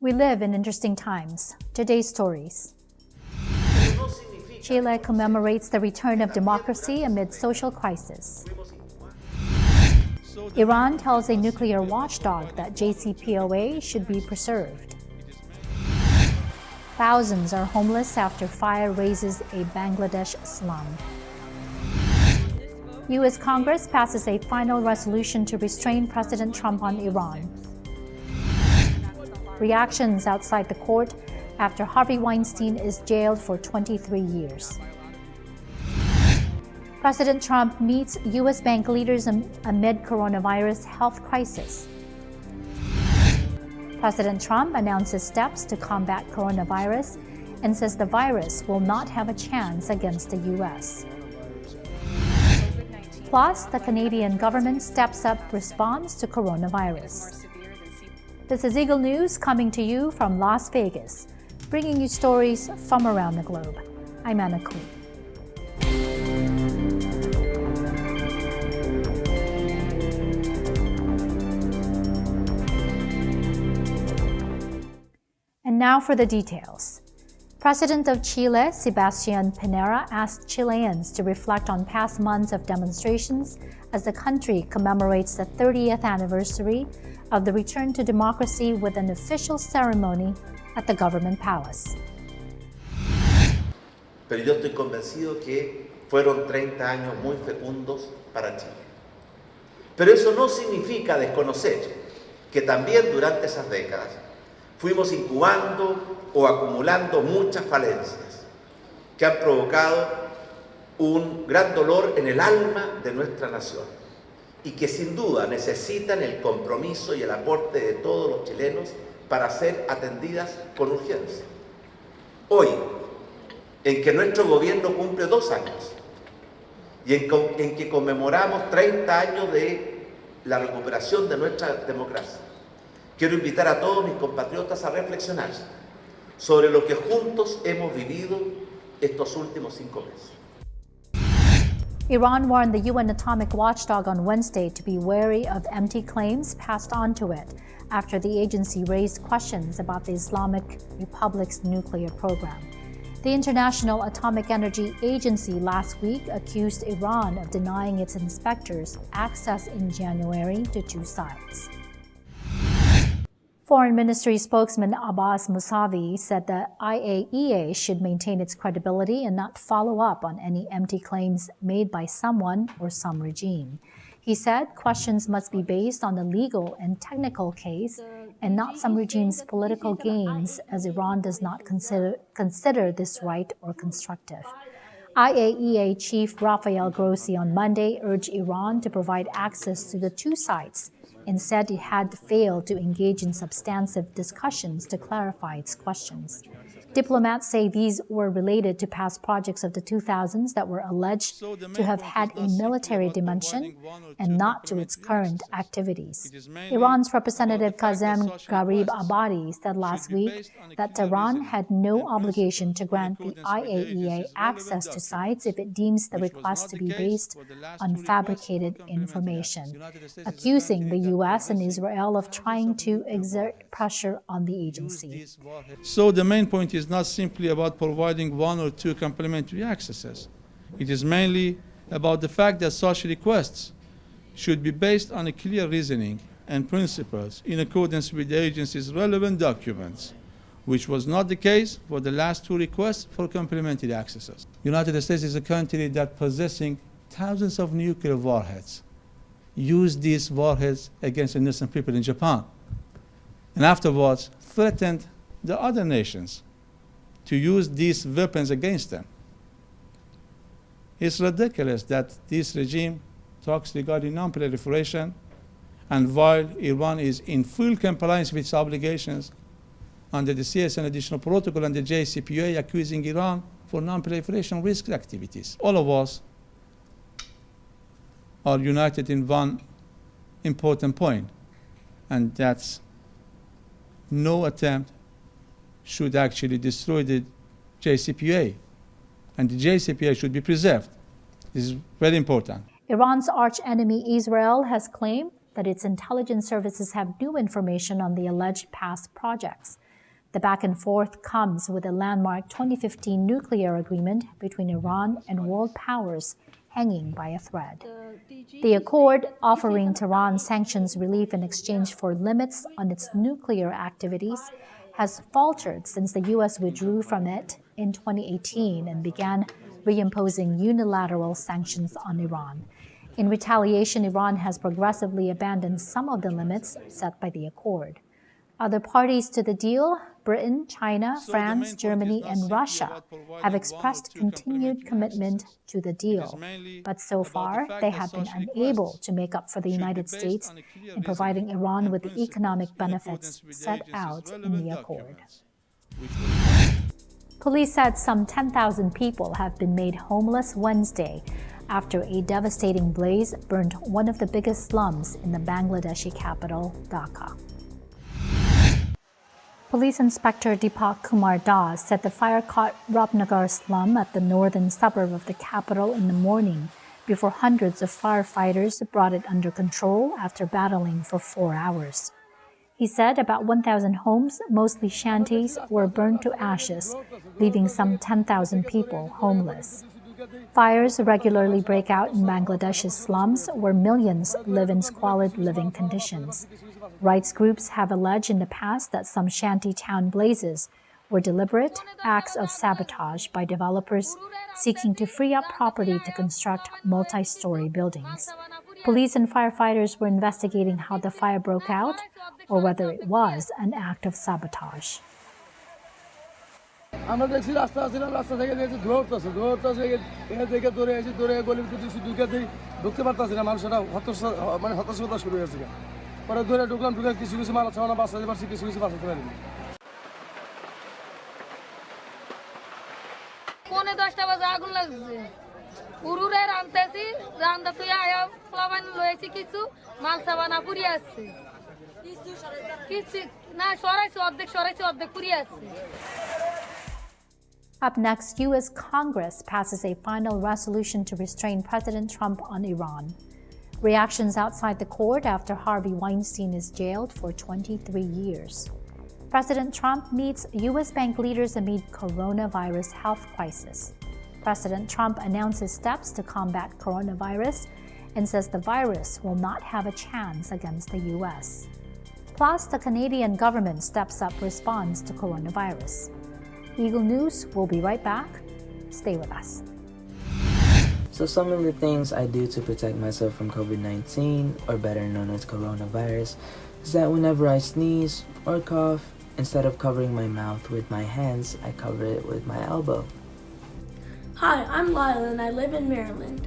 We live in interesting times. Today's stories. Chile commemorates the return of democracy amid social crisis. Iran tells a nuclear watchdog that JCPOA should be preserved. Thousands are homeless after fire razes a Bangladesh slum. U.S. Congress passes a final resolution to restrain President Trump on Iran. Reactions outside the court after Harvey Weinstein is jailed for 23 years. President Trump meets U.S. bank leaders amid coronavirus health crisis. President Trump announces steps to combat coronavirus and says the virus will not have a chance against the U.S. Plus, the Canadian government steps up response to coronavirus. This is Eagle News coming to you from Las Vegas, bringing you stories from around the globe. I'm Anna Klee. And now for the details. President of Chile, Sebastián Piñera, asked Chileans to reflect on past months of demonstrations as the country commemorates the 30th anniversary of the return to democracy with an official ceremony at the government palace. Pero yo estoy convencido que fueron 30 años muy fecundos para Chile. Pero eso no significa desconocer que también durante esas décadas fuimos incubando o acumulando muchas falencias que han provocado un gran dolor en el alma de nuestra nación y que sin duda necesitan el compromiso y el aporte de todos los chilenos para ser atendidas con urgencia. Hoy, en que nuestro gobierno cumple 2 años y en que conmemoramos 30 años de la recuperación de nuestra democracia, quiero invitar a todos mis compatriotas a reflexionar sobre lo que juntos hemos vivido estos últimos 5 meses. Iran warned the UN atomic watchdog on Wednesday to be wary of empty claims passed on to it after the agency raised questions about the Islamic Republic's nuclear program. The International Atomic Energy Agency last week accused Iran of denying its inspectors access in January to 2 sites. Foreign Ministry spokesman Abbas Mousavi said the IAEA should maintain its credibility and not follow up on any empty claims made by someone or some regime. He said questions must be based on a legal and technical case and not some regime's political gains, as Iran does not consider this right or constructive. IAEA Chief Rafael Grossi on Monday urged Iran to provide access to the 2 sites and said it had failed to engage in substantive discussions to clarify its questions. Diplomats say these were related to past projects of the 2000s that were alleged to have had a military dimension and not to its current activities. Iran's Representative Kazem Gharib Abadi said last week that Tehran had no obligation to grant the IAEA access to sites if it deems the request to be based on fabricated information, accusing the U.S. and Israel of trying to exert pressure on the agency. So the main point is not simply about providing 1 or 2 complementary accesses. It is mainly about the fact that such requests should be based on a clear reasoning and principles in accordance with the agency's relevant documents, which was not the case for the last 2 requests for complementary accesses. The United States is a country that possessing thousands of nuclear warheads used these warheads against innocent people in Japan, and afterwards threatened the other nations to use these weapons against them. It's ridiculous that this regime talks regarding non-proliferation, and while Iran is in full compliance with its obligations under the CSN Additional Protocol and the JCPOA, accusing Iran for non-proliferation risk activities. All of us are united in one important point, and that's no attempt should actually destroy the JCPOA, and the JCPOA should be preserved. This is very important. Iran's arch-enemy Israel has claimed that its intelligence services have new information on the alleged past projects. The back and forth comes with a landmark 2015 nuclear agreement between Iran and world powers hanging by a thread. The accord, offering Tehran sanctions relief in exchange for limits on its nuclear activities, has faltered since the U.S. withdrew from it in 2018 and began reimposing unilateral sanctions on Iran. In retaliation, Iran has progressively abandoned some of the limits set by the accord. Other parties to the deal, Britain, China, France, Germany, and Russia, have expressed continued commitment to the deal. But so far, they have been unable to make up for the United States in providing Iran with the economic benefits set out in the accord. Police said some 10,000 people have been made homeless Wednesday after a devastating blaze burned one of the biggest slums in the Bangladeshi capital, Dhaka. Police Inspector Deepak Kumar Das said the fire caught Rapnagar slum at the northern suburb of the capital in the morning before hundreds of firefighters brought it under control after battling for 4 hours. He said about 1,000 homes, mostly shanties, were burned to ashes, leaving some 10,000 people homeless. Fires regularly break out in Bangladesh's slums, where millions live in squalid living conditions. Rights groups have alleged in the past that some shanty town blazes were deliberate acts of sabotage by developers seeking to free up property to construct multi-story buildings. Police and firefighters were investigating how the fire broke out or whether it was an act of sabotage. আমরা দেখছি রাস্তা ছিলাম রাস্তা থেকে দেখছি ধরতেছে এখান থেকে দৌড়ে এসে দৌড়ে গলির ভিতরে ঢুকাতেই ঢুকতে পারতাছি না মানুষরা হতাশতা শুরু হয়েছে পরে দৌড়ে ঢুকলাম ঢুকে কিছু কিছু মানুষ বাঁচাতে পারছি কিছু কিছু বাঁচাতে পারিনি পৌনে 10টা বাজে আগুন লাগছে পুরুরে রান্তেছি রান্দা তুই আয়া প্লাবান লয়েছি কিছু মাল সাবানা পুরি আসছে কিছু না সরাইছে অর্ধেক পুরি আসছে Up next, U.S. Congress passes a final resolution to restrain President Trump on Iran. Reactions outside the court after Harvey Weinstein is jailed for 23 years. President Trump meets U.S. bank leaders amid coronavirus health crisis. President Trump announces steps to combat coronavirus and says the virus will not have a chance against the U.S. Plus, the Canadian government steps up response to coronavirus. Eagle News will be right back. Stay with us. So some of the things I do to protect myself from COVID-19, or better known as coronavirus, is that whenever I sneeze or cough, instead of covering my mouth with my hands, I cover it with my elbow. Hi, I'm Lyle and I live in Maryland.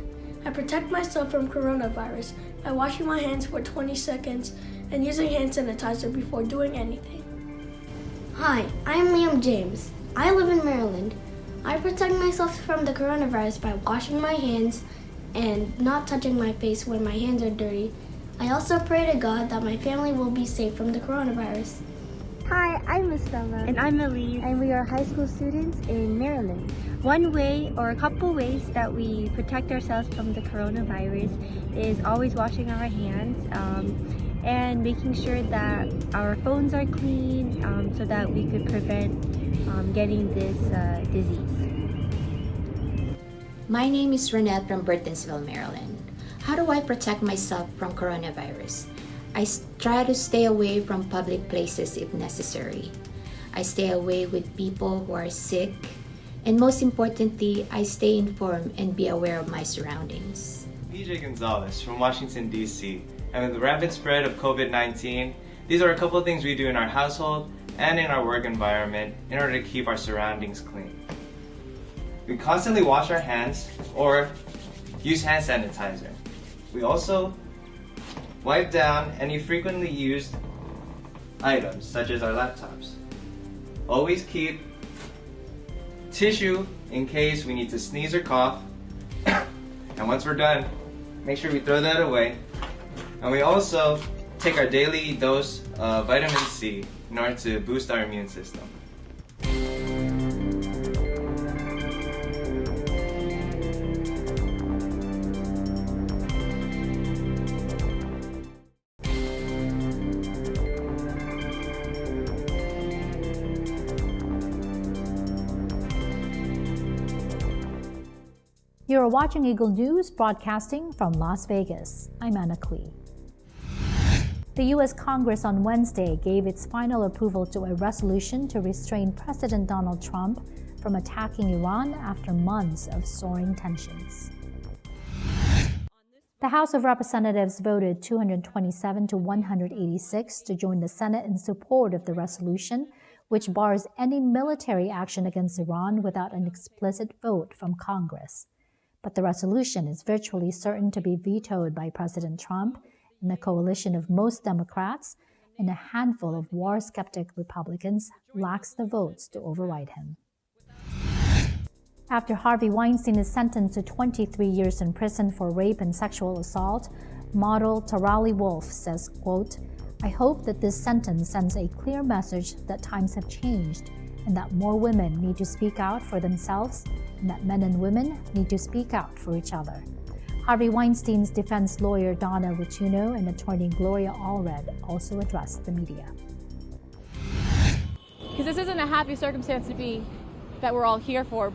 I protect myself from coronavirus by washing my hands for 20 seconds and using hand sanitizer before doing anything. Hi, I'm Liam James. I live in Maryland. I protect myself from the coronavirus by washing my hands and not touching my face when my hands are dirty. I also pray to God that my family will be safe from the coronavirus. Hi, I'm Mustella. And I'm Elise. And we are high school students in Maryland. One way or a couple ways that we protect ourselves from the coronavirus is always washing our hands and making sure that our phones are clean so that we could prevent getting this disease. My name is Renette from Burtonsville, Maryland. How do I protect myself from coronavirus? I try to stay away from public places if necessary. I stay away with people who are sick. And most importantly, I stay informed and be aware of my surroundings. DJ Gonzalez from Washington, D.C. And with the rapid spread of COVID-19, these are a couple of things we do in our household and in our work environment in order to keep our surroundings clean. We constantly wash our hands or use hand sanitizer. We also wipe down any frequently used items, such as our laptops. Always keep tissue in case we need to sneeze or cough. And once we're done, make sure we throw that away. And we also take our daily dose of vitamin C in order to boost our immune system. You're watching Eagle News, broadcasting from Las Vegas. I'm Anna Klee. The U.S. Congress on Wednesday gave its final approval to a resolution to restrain President Donald Trump from attacking Iran after months of soaring tensions. The House of Representatives voted 227 to 186 to join the Senate in support of the resolution, which bars any military action against Iran without an explicit vote from Congress. But the resolution is virtually certain to be vetoed by President Trump and the coalition of most Democrats, and a handful of war-skeptic Republicans lacks the votes to override him. After Harvey Weinstein is sentenced to 23 years in prison for rape and sexual assault, model Tarali Wolf says, quote, "I hope that this sentence sends a clear message that times have changed and that more women need to speak out for themselves and that men and women need to speak out for each other." Harvey Weinstein's defense lawyer Donna Rituno and attorney Gloria Allred also addressed the media. Because this isn't a happy circumstance to be that we're all here for,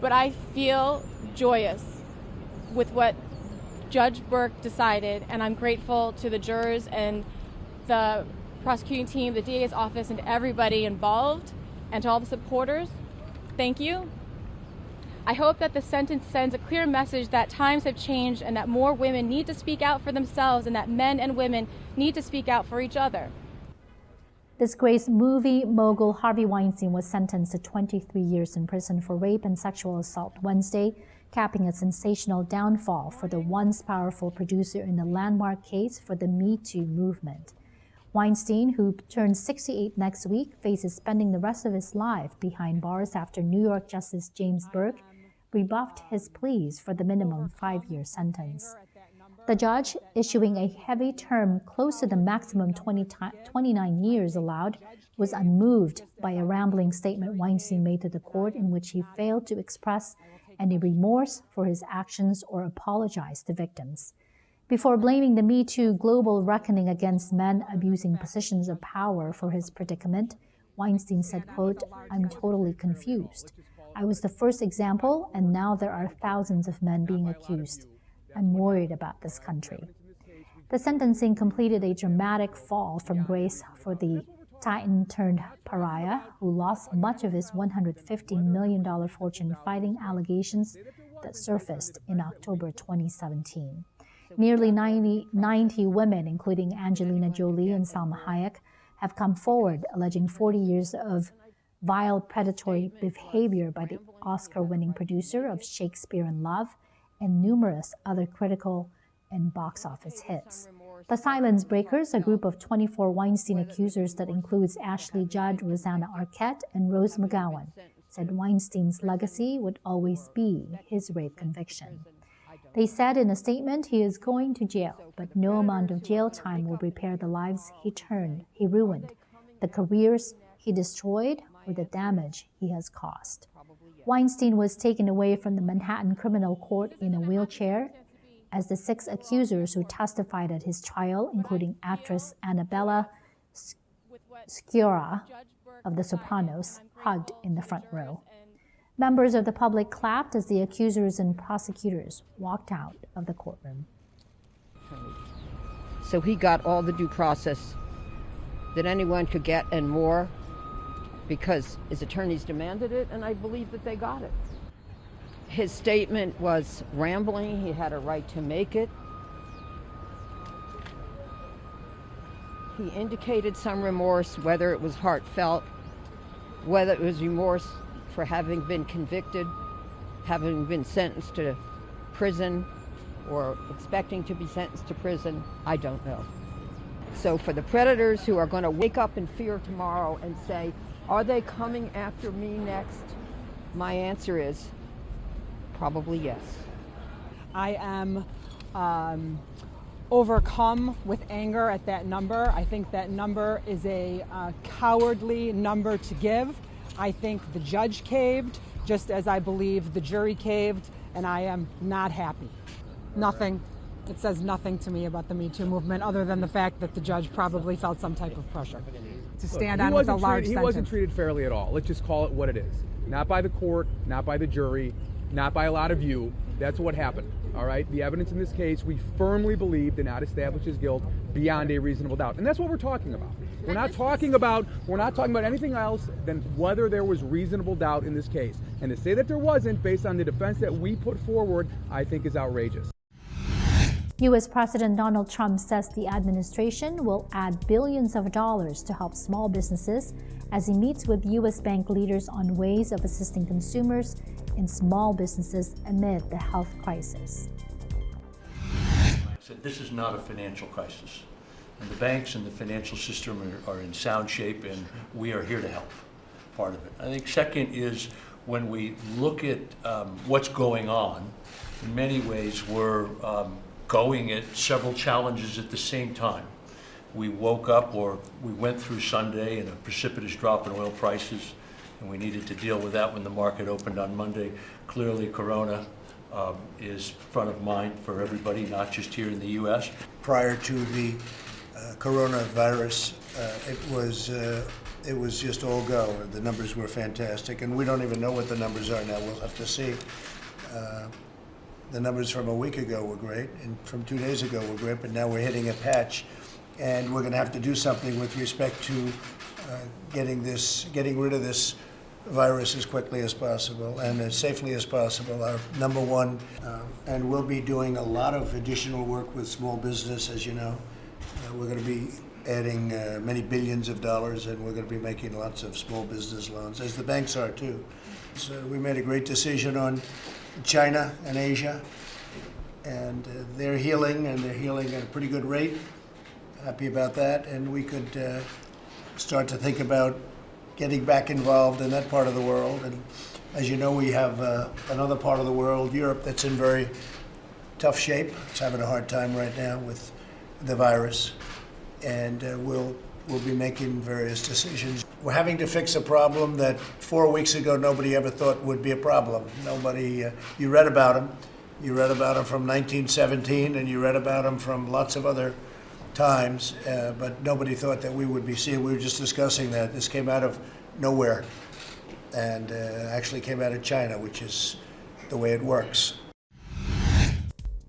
but I feel joyous with what Judge Burke decided, and I'm grateful to the jurors and the prosecuting team, the DA's office, and everybody involved, and to all the supporters. Thank you. I hope that the sentence sends a clear message that times have changed and that more women need to speak out for themselves and that men and women need to speak out for each other. Disgraced movie mogul Harvey Weinstein was sentenced to 23 years in prison for rape and sexual assault Wednesday, capping a sensational downfall for the once powerful producer in the landmark case for the Me Too movement. Weinstein, who turns 68 next week, faces spending the rest of his life behind bars after New York Justice James Burke rebuffed his pleas for the minimum 5-year sentence. The judge, issuing a heavy term close to the maximum 29 years allowed, was unmoved by a rambling statement Weinstein made to the court in which he failed to express any remorse for his actions or apologize to victims. Before blaming the Me Too global reckoning against men abusing positions of power for his predicament, Weinstein said, quote, "I'm totally confused. I was the first example, and now there are thousands of men being accused. I'm worried about this country." The sentencing completed a dramatic fall from grace for the Titan-turned-pariah, who lost much of his $150 million fortune fighting allegations that surfaced in October 2017. Nearly 90 women, including Angelina Jolie and Salma Hayek, have come forward alleging 40 years of vile predatory behavior by the Oscar-winning producer of Shakespeare in Love and numerous other critical and box office hits. The Silence Breakers, a group of 24 Weinstein accusers that includes Ashley Judd, Rosanna Arquette, and Rose McGowan, said Weinstein's legacy would always be his rape conviction. They said in a statement he is going to jail, but no amount of jail time will repair the lives he ruined, the careers he destroyed, or the damage he has caused. Weinstein was taken away from the Manhattan Criminal Court in a wheelchair as the 6 accusers who testified at his trial, including actress Annabella Sciorra of The Sopranos, hugged in the front row. Members of the public clapped as the accusers and prosecutors walked out of the courtroom. So he got all the due process that anyone could get and more because his attorneys demanded it, and I believe that they got it. His statement was rambling. He had a right to make it. He indicated some remorse, whether it was heartfelt, whether it was remorse for having been convicted, having been sentenced to prison, or expecting to be sentenced to prison, I don't know. So for the predators who are going to wake up in fear tomorrow and say, are they coming after me next? My answer is probably yes. I am overcome with anger at that number. I think that number is a cowardly number to give. I think the judge caved, just as I believe the jury caved, and I am not happy. Nothing. It says nothing to me about the Me Too movement other than the fact that the judge probably felt some type of pressure to stand on with a large sentence. He wasn't treated fairly at all. Let's just call it what it is. Not by the court, not by the jury. not by a lot of you. That's what happened, all right? The evidence in this case, we firmly believe did not establish his guilt beyond a reasonable doubt. And that's what we're talking about. We're not talking about anything else than whether there was reasonable doubt in this case. And to say that there wasn't, based on the defense that we put forward, I think is outrageous. U.S. President Donald Trump says the administration will add billions of dollars to help small businesses as he meets with U.S. bank leaders on ways of assisting consumers in small businesses amid the health crisis. I said this is not a financial crisis. And the banks and the financial system are in sound shape, and we are here to help, part of it. I think second is when we look at what's going on, in many ways we're going at several challenges at the same time. We woke up, or we went through Sunday and a precipitous drop in oil prices, and we needed to deal with that when the market opened on Monday. Clearly, Corona is front of mind for everybody, not just here in the U.S. Prior to the coronavirus, it was just all go. The numbers were fantastic, and we don't even know what the numbers are now. We'll have to see. The numbers from a week ago were great, and from 2 days ago were great, but now we're hitting a patch, and we're going to have to do something with respect to getting rid of this virus as quickly as possible and as safely as possible. Our number one, and we'll be doing a lot of additional work with small business, as you know. We're going to be adding many billions of dollars, and we're going to be making lots of small business loans, as the banks are too. So we made a great decision on China and Asia, and they're healing, and they're healing at a pretty good rate. Happy about that, and we could start to think about getting back involved in that part of the world. And as you know, we have another part of the world, Europe, that's in very tough shape. It's having a hard time right now with the virus, and we'll be making various decisions. We're having to fix a problem that 4 weeks ago nobody ever thought would be a problem. Nobody, you read about them. You read about them from 1917, and you read about them from lots of other times, but nobody thought that we would be seeing. We were just discussing that. This came out of nowhere, and actually came out of China, which is the way it works.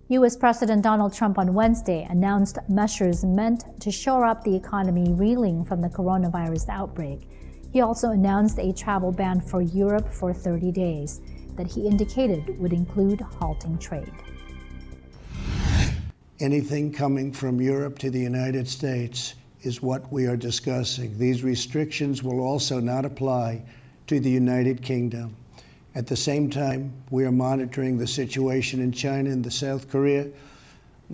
U.S. President Donald Trump on Wednesday announced measures meant to shore up the economy reeling from the coronavirus outbreak. He also announced a travel ban for Europe for 30 days that he indicated would include halting trade. Anything coming from Europe to the United States is what we are discussing. These restrictions will also not apply to the United Kingdom. At the same time, we are monitoring the situation in China and South Korea,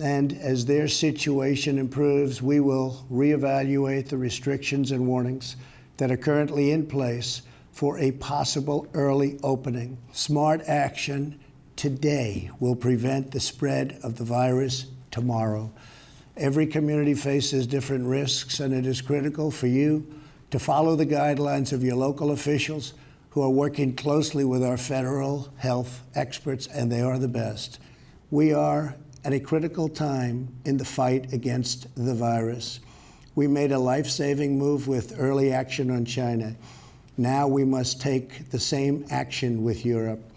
and as their situation improves, we will reevaluate the restrictions and warnings that are currently in place for a possible early opening. Smart action today will prevent the spread of the virus tomorrow. Every community faces different risks, and it is critical for you to follow the guidelines of your local officials who are working closely with our federal health experts, and they are the best. We are at a critical time in the fight against the virus. We made a life-saving move with early action on China. Now we must take the same action with Europe.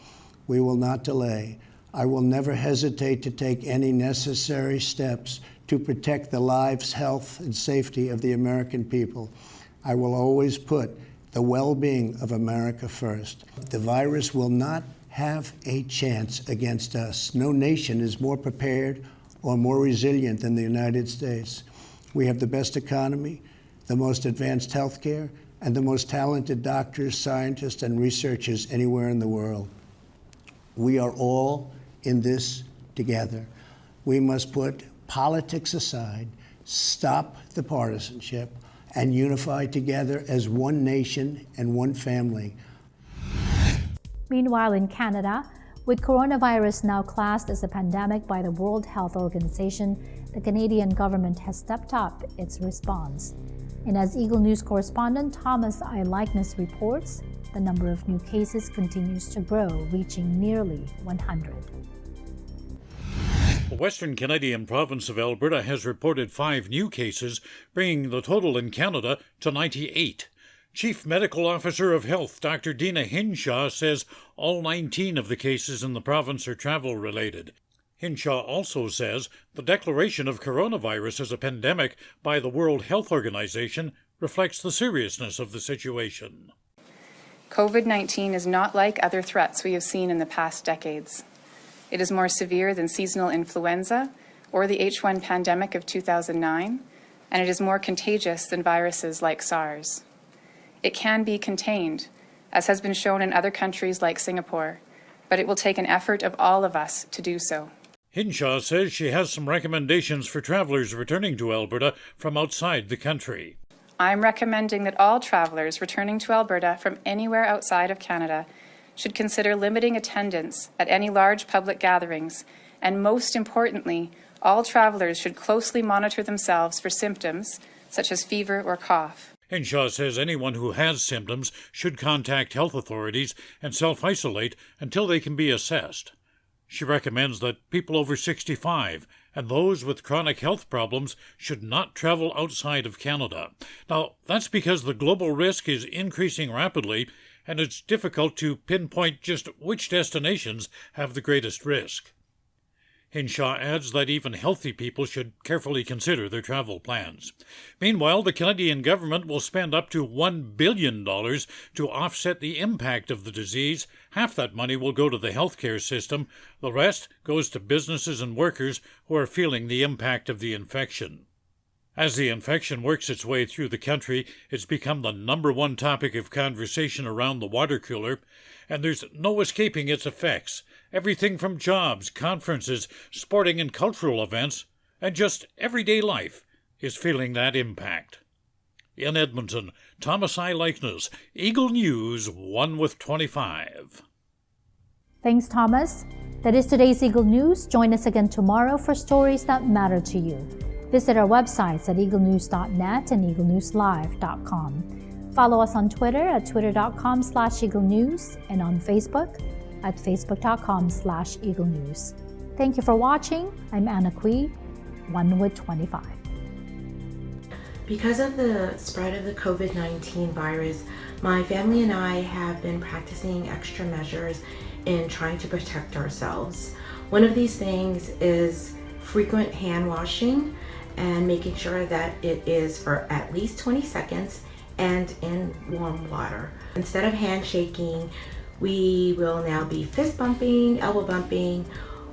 We will not delay. I will never hesitate to take any necessary steps to protect the lives, health, and safety of the American people. I will always put the well-being of America first. The virus will not have a chance against us. No nation is more prepared or more resilient than the United States. We have the best economy, the most advanced healthcare, and the most talented doctors, scientists, and researchers anywhere in the world. We are all in this together. We must put politics aside, stop the partisanship, and unify together as one nation and one family. Meanwhile, in Canada, with coronavirus now classed as a pandemic by the World Health Organization, the Canadian government has stepped up its response. And as Eagle News correspondent Thomas I. Likeness reports, the number of new cases continues to grow, reaching nearly 100. The Western Canadian province of Alberta has reported 5 new cases, bringing the total in Canada to 98. Chief Medical Officer of Health, Dr. Dina Hinshaw, says all 19 of the cases in the province are travel-related. Hinshaw also says the declaration of coronavirus as a pandemic by the World Health Organization reflects the seriousness of the situation. COVID-19 is not like other threats we have seen in the past decades. It is more severe than seasonal influenza or the H1 pandemic of 2009, and it is more contagious than viruses like SARS. It can be contained, as has been shown in other countries like Singapore, but it will take an effort of all of us to do so. Hinshaw says she has some recommendations for travelers returning to Alberta from outside the country. I'm recommending that all travelers returning to Alberta from anywhere outside of Canada should consider limiting attendance at any large public gatherings, and most importantly, all travelers should closely monitor themselves for symptoms such as fever or cough. Hinshaw says anyone who has symptoms should contact health authorities and self-isolate until they can be assessed. She recommends that people over 65 and those with chronic health problems should not travel outside of Canada. Now, that's because the global risk is increasing rapidly, and it's difficult to pinpoint just which destinations have the greatest risk. Hinshaw adds that even healthy people should carefully consider their travel plans. Meanwhile, the Canadian government will spend up to $1 billion to offset the impact of the disease. Half that money will go to the healthcare system. The rest goes to businesses and workers who are feeling the impact of the infection. As the infection works its way through the country, it's become the #1 topic of conversation around the water cooler, and there's no escaping its effects. Everything from jobs, conferences, sporting and cultural events, and just everyday life is feeling that impact. In Edmonton, Thomas I. Likeness, Eagle News, 1 with 25. Thanks, Thomas. That is today's Eagle News. Join us again tomorrow for stories that matter to you. Visit our websites at eaglenews.net and eaglenewslive.com. Follow us on Twitter at twitter.com/eaglenews and on Facebook at facebook.com/eaglenews. Thank you for watching. I'm Anna Kui, 1 with 25. Because of the spread of the COVID-19 virus, my family and I have been practicing extra measures in trying to protect ourselves. One of these things is frequent hand washing and making sure that it is for at least 20 seconds and in warm water. Instead of handshaking, we will now be fist bumping, elbow bumping,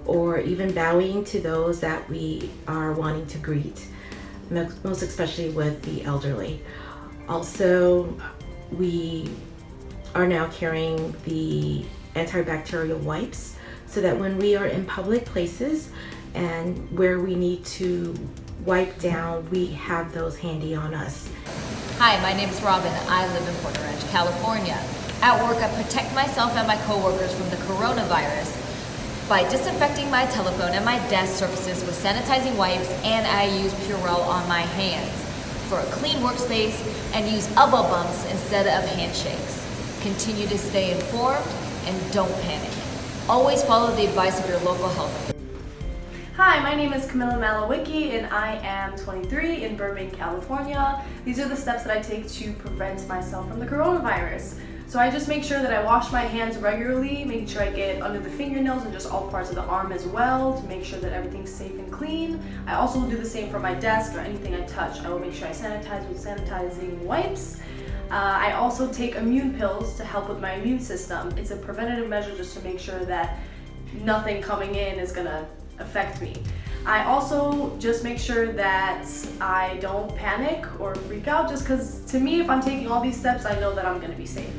or even bowing to those that we are wanting to greet, most especially with the elderly. Also, we are now carrying the antibacterial wipes so that when we are in public places and where we need to wipe down, we have those handy on us. Hi, my name is Robin. I live in Porter Ranch, California. At work, I protect myself and my coworkers from the coronavirus by disinfecting my telephone and my desk surfaces with sanitizing wipes, and I use Purell on my hands for a clean workspace and use elbow bumps instead of handshakes. Continue to stay informed and don't panic. Always follow the advice of your local health. Hi, my name is Camilla Malawicki and I am 23 in Burbank, California. These are the steps that I take to prevent myself from the coronavirus. So I just make sure that I wash my hands regularly, making sure I get under the fingernails and just all parts of the arm as well to make sure that everything's safe and clean. I also will do the same for my desk or anything I touch. I will make sure I sanitize with sanitizing wipes. I also take immune pills to help with my immune system. It's a preventative measure just to make sure that nothing coming in is gonna affect me. I also just make sure that I don't panic or freak out, just because to me, if I'm taking all these steps, I know that I'm gonna be safe.